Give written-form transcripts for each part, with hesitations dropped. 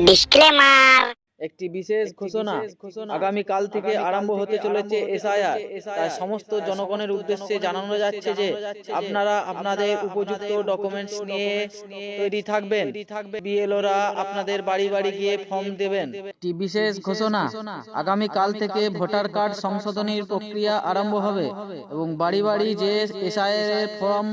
Disclaimer. একটি বিশেষ ঘোষণা, আগামী কাল থেকে আরম্ভ হতে চলেছে এসআইআর। তাই সমস্ত জনগণের উদ্দেশ্যে জানানো যাচ্ছে যে আপনারা আপনাদের উপযুক্ত ডকুমেন্টস নিয়ে তৈরি থাকবেন। বিএলওরা আপনাদের বাড়ি বাড়ি গিয়ে ফর্ম দেবেন। একটি বিশেষ ঘোষণা, আগামী কাল থেকে ভোটার কার্ড সংশোধনীর প্রক্রিয়া আরম্ভ হবে এবং বাড়ি বাড়ি যে এসআইআর ফর্ম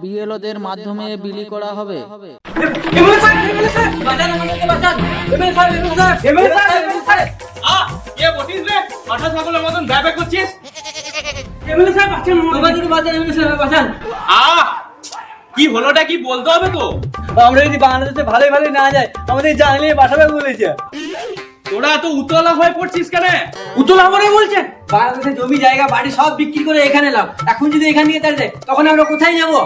বিএলওদের মাধ্যমে বিলি করা হবে। কি হলোটা কি বলতে হবে তো? আমরা যদি বাংলাদেশে ভালোই ভালোই না যায় আমাদের জানলে বাসাবে বলেছে। তোরা তো উতলা হয়ে পড়ছিস কেন? উতলা করে বলছে বাংলাদেশে জমি জায়গা বাড়ি সব বিক্রি করে এখানে এলাম, এখন যদি এখান নিয়ে তার যায় তখন আমরা কোথায় যাবো?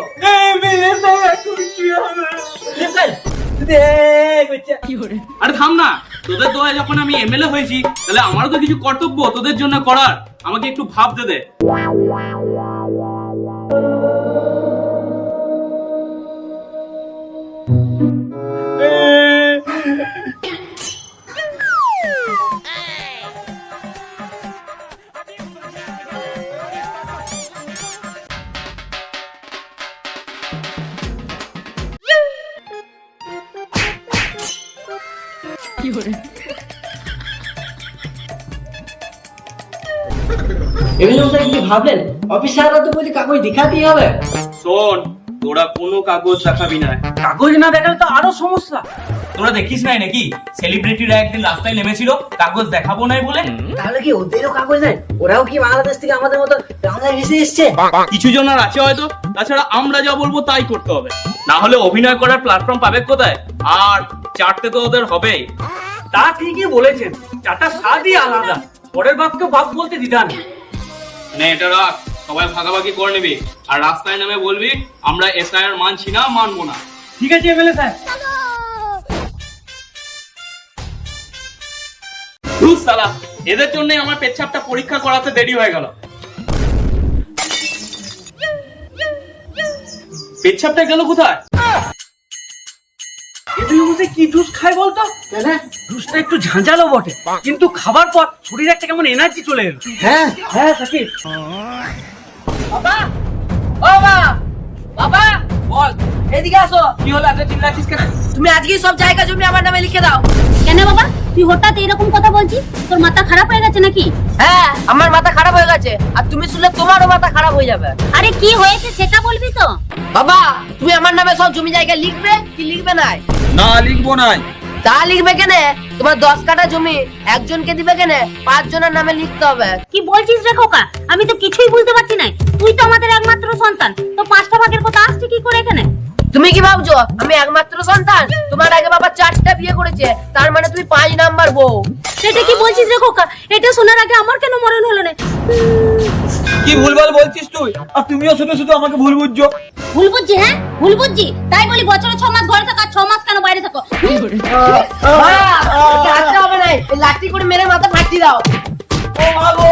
আরে থাম না, তোদের দোয়া যখন আমি এমএলএ হয়েছি তাহলে আমারও তো কিছু কর্তব্য তোদের জন্য করার। আমাকে একটু ভাবতে দে। ভাবলেন অফিসাররা তো বলছে কাগজ দেখাতেই হবে। শোন, তোরা কোনো কাগজ দেখাবি না। কাগজ না দেখালে তো আরো সমস্যা। তোরা দেখিস নাই নাকি সেলিব্রিটিরা একদিন রাস্তায় নেমেছিল কাগজ দেখাবো নাই বলে? তাহলে কি ওদেরও কাগজ নাই? ওরাও কি বাংলাদেশ থেকে আমাদের মতো বাংলায় ভেসে এসছে? কিছু জন আর আছে হয়তো। তাছাড়া আমরা যা বলবো তাই করতে হবে, না হলে অভিনয় করার প্ল্যাটফর্ম পাবে কোথায়? আর চারটে তো ওদের হবেই। তা ঠিকই বলেছেন, চারটা স্বাদই আলাদা। পরের বাপকে বাপ বলতে দ্বিধা নেই। নে এটা রাখ, সবাই ভাগাভাগি করে নিবি। আর রাস্তায় নামে বলবি আমরা এসআইআর মানছি না, মানবো না। ঠিক আছে এমএলএ স্যার। সালা, এদের জন্য আমার পেচ্ছাপটা পরীক্ষা করাতে দেরি হয়ে গেল। পেচ্ছাপটা গেল কোথায়? এগুলো বসে কি জুস খায় বলতো? জুসটা একটু ঝাঁঝালো বটে, কিন্তু খাবার পর শরীরে একটা কেমন এনার্জি চলে এলো। হ্যাঁ হ্যাঁ সাকিব। বাবা, ও বাবা, বাবা বল, এদিকে আসো। কি হলো, এত চিল্লাচ্ছিস কেন? তুমি আজকেই সব জায়গা জমি আমার নামে লিখে দাও। কেন বাবা, তুই হঠাৎ এরকম কথা বলছিস? তোর মাথা খারাপ হয়ে গেছে নাকি? হ্যাঁ, আমার মাথা খারাপ হয়ে গেছে, আর তুমি শুনলে তোমারও মাথা খারাপ হয়ে যাবে। আরে কি হয়েছে সেটা বলবি তো? বাবা, তুমি আমার নামে সব জমি জায়গা লিখবে কি লিখবে না? না, লিখবো না। তা লিখবে কেন? তোমার 10 কাঠা জমি একজনকে দিবে কেন? 5 জনের নামে লিখতে হবে। কি বলছিস রে খোকা? আমি তো কিছুই বুঝতে পারছি না। তুই তো আমাদের একমাত্র সন্তান, তো 5টা ভাগের কথা আসছে কি করে এখানে? তুমি কি ভাবছো আমি একমাত্র সন্তান? তোমার আগে বাবা 4টা বিয়ে করেছে, তার মানে তুমি 5 নাম্বার বউ। সেটা কি বলছিস রে খোকা? এটা শোনার আগে আমার কেন মরণ হলো না? কি ভুলভাল বলছিস তুই? আর তুমিও শুধু শুধু আমাকে ভুল বুঝছো। ভুল বুঝছি? হ্যাঁ ভুল বুঝছি, তাই বলি বছরে 6 মাস ঘরে থাকা, 6 মাস কেন বাইরে থাকো? হাতটা হবে না, লাঠি করে মেরে মাথা ফাটিয়ে দাও। ও মা গো,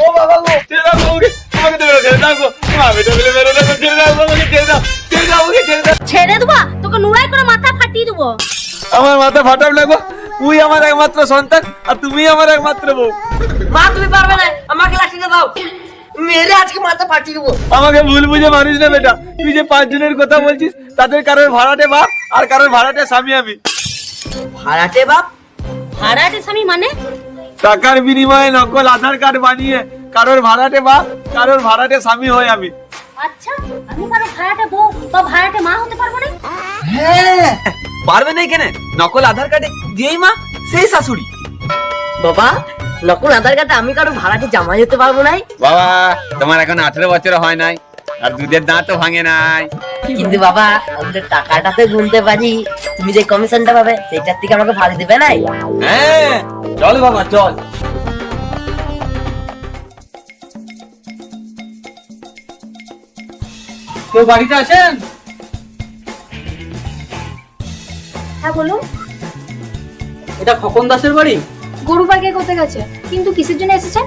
ও বাবা গো, ছেড়ে দাও ওকে, আমাকে ছেড়ে দাও গো। আমি তো বলে মেরে দাও, ছেড়ে দাও আমাকে, ছেড়ে দাও, ছেড়ে দাও ওকে, ছেড়ে দাও। ছেড়ে দেবো? তোকে নুড়াই করে মাথা ফাটিয়ে দেবো। আমার মাথা ফাটাব লাগো। তুই আমার একমাত্র সন্তান আর তুমি আমার একমাত্র বউ। মা তুমি পারবে না, আমাকে লাঠিটা দাও, মেরে আজকে মাথা ফাটিয়ে দেবো। আমাকে ভুল বুঝে মারিস না বেটা। তুই যে 5 জনের কথা বলছিস তাদের কারোর ভাড়াটে বাপ আর কারোর ভাড়াটে স্বামী আমি। ভাড়াটে বাপ? ভাড়াটে স্বামী মানে? টাকার বিনিময়ে নকল আধার কার্ড বানিয়ে কারোর ভাড়াটে বাপ কারোর ভাড়াটে স্বামী হই আমি। আচ্ছা, আমি কারো ভাড়াটে বউ বা ভাড়াটে মা হতে পারবো না? হ্যাঁ, পারবে না কেন? নকল আধার কার্ডে যেই মা সেই শাশুড়ি। বাবা, নকল আধার কার্ডে আমি কারো ভাড়াটে জামাই হতে পারবো না? বাবা, তোমার এখন 18 বছর হয় নাই আর দুধের দাঁতও ভাঙে নাই। কিন্তু বাবা, আমাদের টাকাটাতে গুনতে পারি। তুমি যে কমিশনটা পাবে সেটার থেকে আমাকে ভাগ দিবে না? হ্যাঁ, চল বাবা চল। কেউ বাড়িতে আছেন? হ্যাঁ বলুন। এটা খোকন দাসের বাড়ি? গরু পার্কে কোথায় গেছে, কিন্তু কিসের জন্য এসেছেন?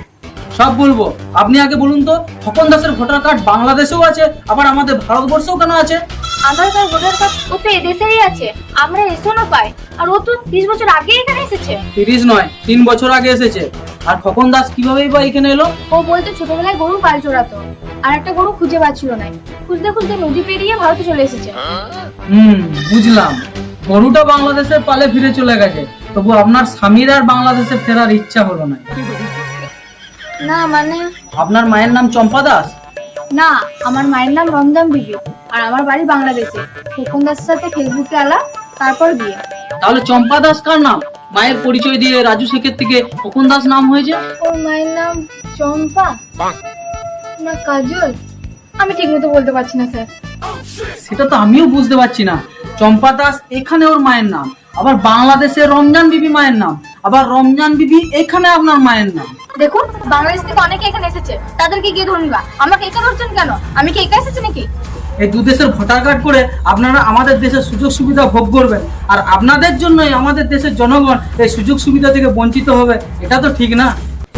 সব বলবো, আপনি আগে বলুন তো খোকন দাসের ভোটার কার্ড বাংলাদেশেও আছে আবার আমাদের ভারতবর্ষেও কেন আছে? আধার কার্ড ভোটার কার্ড ও তো এদেশেরই আছে, আমরা রেশনও পাই। আর ও তো 30 বছর আগে এখানে এসেছে। 30 নয়, 3 বছর আগে এসেছে। আর খোকন দাস কিভাবেই বা এখানে এলো? ও বলতে ছোটবেলায় গরু পাল চড়াতো, আর একটা গরু খুঁজে পাচ্ছিল না, খুঁজতে খুঁজতে নদী পেরিয়ে ভারতে চলে এসেছে। বুঝলাম। গরুটা বাংলাদেশের পালে ফিরে চলে গেছে, তবু আপনার স্বামীর আর বাংলাদেশে ফেরার ইচ্ছা হলো না। না মানে আপনার মায়ের নাম চম্পা দাস? না, আমার মায়ের নাম রমজান বিবি, আর আমার বাড়ি বাংলাদেশে। খোকন দাসের সাথে ফেসবুকে আলাপ, তারপর বিয়ে। তাহলে চম্পা দাস কার নাম? মায়ের পরিচয় দিয়ে রাজু শেখের থেকে খোকন দাস নাম হয়েছে। ওর মায়ের নাম চম্পা না কাজল, আমি ঠিক মতো বলতে পারছি না স্যার। সেটা তো আমিও বুঝতে পারছি না। চম্পা দাস এখানে ওর মায়ের নাম, আবার বাংলাদেশে রমজান বিবি মায়ের নাম, আবার রমজান বিবি এখানে আপনার মায়ের নাম। দেখুন, বাংলাদেশ থেকে অনেকে এখানে এসেছে, তাদেরকে গিয়ে ধরুন গা। আমাকে একা ধরছেন কেন? আমি কি একা এসেছি নাকি? এই দু দেশের ভোটার কার্ড করে আপনারা আমাদের দেশের সুযোগ সুবিধা ভোগ করবেন, আর আপনাদের জন্যই আমাদের দেশের জনগণ এই সুযোগ সুবিধা থেকে বঞ্চিত হবে। এটা তো ঠিক না।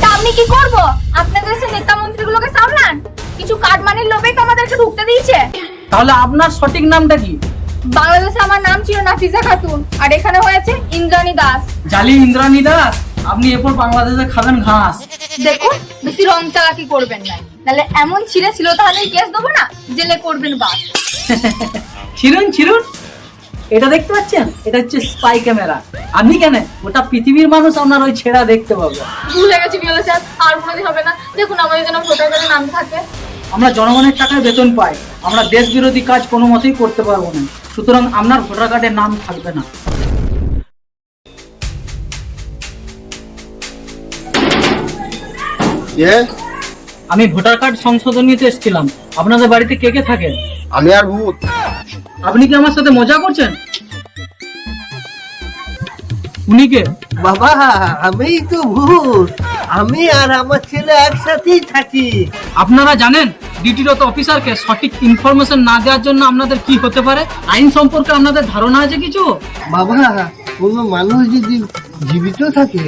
তা আমি কি করব? আপনাদের দেশের নেতা মন্ত্রীগুলোকে সামলান। কিছু কাটমানির লোভে তো আমাদেরকে ঢুকতে দিয়েছে। তাহলে আপনার সঠিক নামটা কি? বাংলাদেশে আমার নাম ছিল নাফিসা খাতুন, আর এখানে হয়েছে ইন্দ্রাণী দাস। জালি ইন্দ্রাণী দাস, আপনি এরপর বাংলাদেশে খাবেন ঘাস। দেখুন, বেশি রং চালাকি করবেন না, নাহলে এমন ছিঁড়ে ছিল তাহলে কেস দেবো না, জেলে করবেন বাস। ছিরুন ছিরুন, এটা দেখতে পাচ্ছেন? এটা হচ্ছে স্পাই ক্যামেরা। আপনি কেন, ওটা পৃথিবীর মানুষ আপনার ওই ছেঁড়া দেখতে পাবে। ভুলে গেছি বিয়েলে স্যার, আর কোনোদিন হবে না। দেখুন, আমাদের যেন ভোটার কার্ডে নাম থাকে। আমরা জনগণের টাকায় বেতন পাই, আমরা দেশ বিরোধী কাজ কোনো মতেই করতে পারবো না, সুতরাং আপনার ভোটার কার্ডে নাম থাকবে না। আমি ভোটার কার্ড সংশোধন নিতে এসেছিলাম। আপনাদের বাড়িতে কে কে থাকেন? আমি আর ভূত। আপনি কি আমার সাথে মজা করছেন? উনি কে? বাবা, আমি তো ভূত। আমি আর আমার ছেলে একসাথেই থাকি। আপনারা জানেন ডিটিরত অফিসারকে সঠিক ইনফরমেশন না দেওয়ার জন্য আপনাদের কি হতে পারে? আইন সম্পর্কে আপনাদের ধারণা আছে কিছু? বাবা, কোনো মানুষ যদি জীবিত থাকে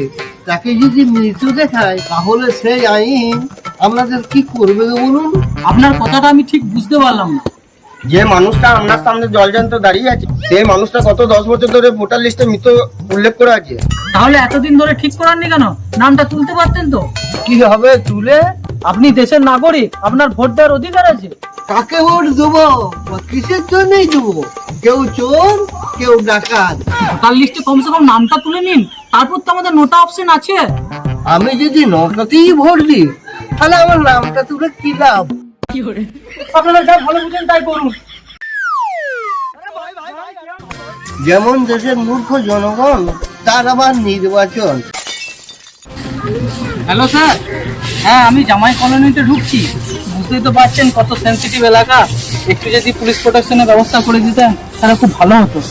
তাকে যদি মৃত দেখায় তাহলে সেই আইন আপনাদের কি করবে বলুন? আপনার কথাটা আমি ঠিক বুঝতে পারলাম না। যে মানুষটা আপনার সামনে জলজান্ত দাঁড়িয়ে আছে সেই মানুষটা গত 10 বছর ধরে ভোটার লিস্টে মৃত উল্লেখ করা আছে। তাহলে এতদিন ধরে ঠিক করাননি কেন? নামটা তুলতে পারতেন তো। কি হবে তুলে? আপনি দেশের নাগরিক, আপনার ভোট দেওয়ার অধিকার আছে। কাকে ভোট দেবো বা কিসের জন্যই দেবো? কেউ চোর, কেউ ডাকাত। ভোটার লিস্টে কমসে কম নামটা তুলে নিন, তারপর তো আমাদের নোটা অপশন আছে। আমি যদি নটাতেই ভোট দিই তাহলে আমার নামটা তুলে কি লাভ? আপনারা যা ভালো বুঝেন তাই করুন। যেমন দেশের মূর্খ জনগণ, তার আবার নির্বাচন। হ্যালো স্যার, হ্যাঁ আমি জামাই কলোনিতে ঢুকছি। বুঝতেই তো পারছেন কত সেনসিটিভ এলাকা। একটু যদি পুলিশ প্রোটেকশনের ব্যবস্থা করে দিতেন তাহলে খুব ভালো হতো।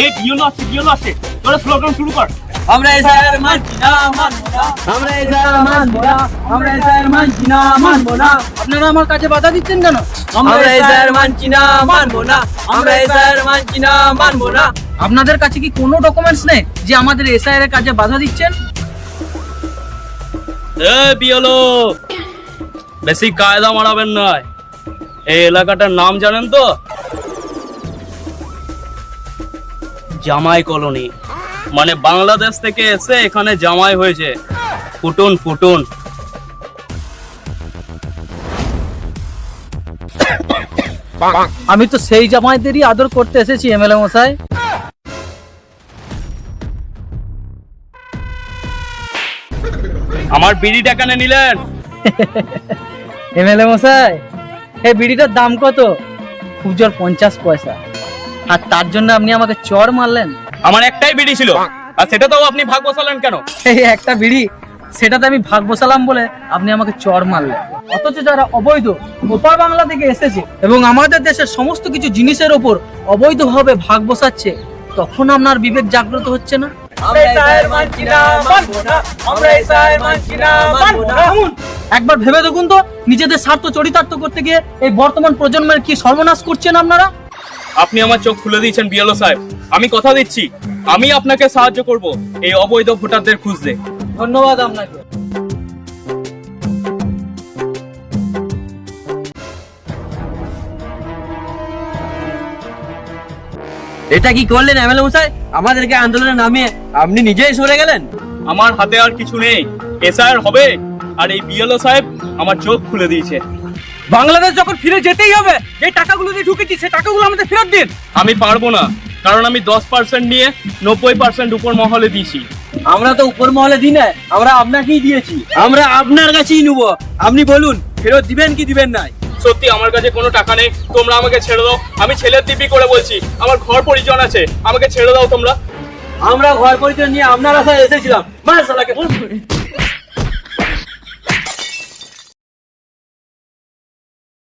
এই ডিওলো আছে তোরা স্লোগান শুরু কর। আমরা এসআইআর মানছি না, মানবো না। আমরা এসআইআর মানবো না, আমরা এসআইআর মানছি না, মানবো না। আপনারা আমার কাছে বাধা দিচ্ছেন কেন? আমরা এসআইআর মানছি না, মানবো না। আমরা এসআইআর মানছি না, মানবো না। আপনাদের কাছে কি কোনো ডকুমেন্টস নেই যে আমাদের এসআইআর এর কাজে বাধা দিচ্ছেন? এ বিওলো, বেশি কায়দা মারাবেন নয়। এই এলাকাটার নাম জানেন তো? জামাই কলোনি। মানে বাংলাদেশ থেকে এসে এখানে জামাই হয়েছে। ফুটুন ফুটুন। আমি তো সেই জামাইদেরই আদর করতে এসেছি এমএলএ মশাই। আমার বিড়িটা কেন নিলেন? এমএলএ মশাই, এই বিড়িটার দাম কত? খুব জোর 50 পয়সা, আর তার জন্য আপনি আমাকে চড় মারলেন। আমার একটাই বিড়ি ছিল, আর সেটা তো আপনি ভাগ বসালেন কেন? এই একটা বিড়ি, সেটাতে আমি ভাগ বসালাম বলে আপনি আমাকে চড় মারলেন। অথচ যারা অবৈধ ওপার বাংলা থেকে এসেছে এবং আমাদের দেশের সমস্ত কিছু জিনিসের ওপর অবৈধভাবে ভাগ বসাচ্ছে, তখন আপনার বিবেক জাগ্রত হচ্ছে না? একবার ভেবে দেখুন তো, নিজেদের স্বার্থ চরিতার্থ করতে গিয়ে এই বর্তমান প্রজন্মের কি সর্বনাশ করছেন আপনারা। আপনি আমার চোখ খুলে দিয়েছেন বিএলও সাহেব। আমি কথা দিচ্ছি আমি আপনাকে সাহায্য করব এই অবৈধ ভোটারদের খুঁজতে। ধন্যবাদ আপনাকে। এটা কি করলেন এমএলএ মশাই? আমাদেরকে আন্দোলনে নামিয়ে আপনি নিজেই সরে গেলেন। আমার হাতে আর কিছু নেই, এসআইআর হবে আর এই বিএলও সাহেব আমার চোখ খুলে দিয়েছে। বাংলাদেশ যখন ফিরে যেতেই হবে, যে টাকাগুলো দিয়ে ঢুকেছি সে টাকাগুলো আমাদের ফেরত দিন। আমি পারবো না, কারণ আমি 10% নিয়ে 90% উপর মহলে দিয়েছি। আমরা তো উপর মহলে দিই না, আমরা আপনাকেই দিয়েছি। আমরা আপনার কাছেই নেব, আপনি বলুন ফেরত দিবেন কি দিবেন না। সত্যি আমার কাছে কোনো টাকা নেই, তোমরা আমাকে ছেড়ে দাও। আমি ছেলের দিব্যি করে বলছি, আমার ঘর পরিজন আছে, আমাকে ছেড়ে দাও তোমরা। আমরা ঘর পরিচয় নিয়ে আপনার আশায় এসেছিলাম। মার শালাকে।